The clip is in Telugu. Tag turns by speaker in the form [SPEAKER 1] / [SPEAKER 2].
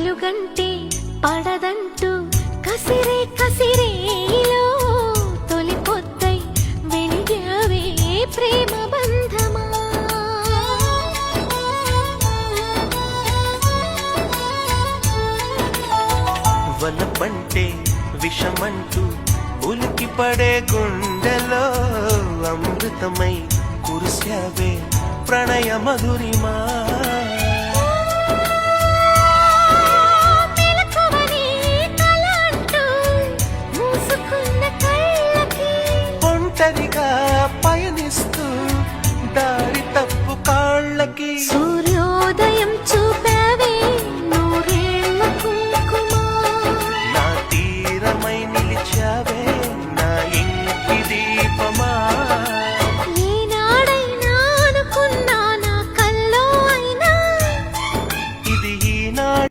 [SPEAKER 1] వెలుగంటే పడదంటూ కసిరే కసిరేలో తొలి పొద్దై వెలిగావే ప్రేమ బంధమా.
[SPEAKER 2] వలపంటే విషమంటూ ఉలికి పడే గుండెలో అమృతమై కురిశావే ప్రణయ మధురిమా.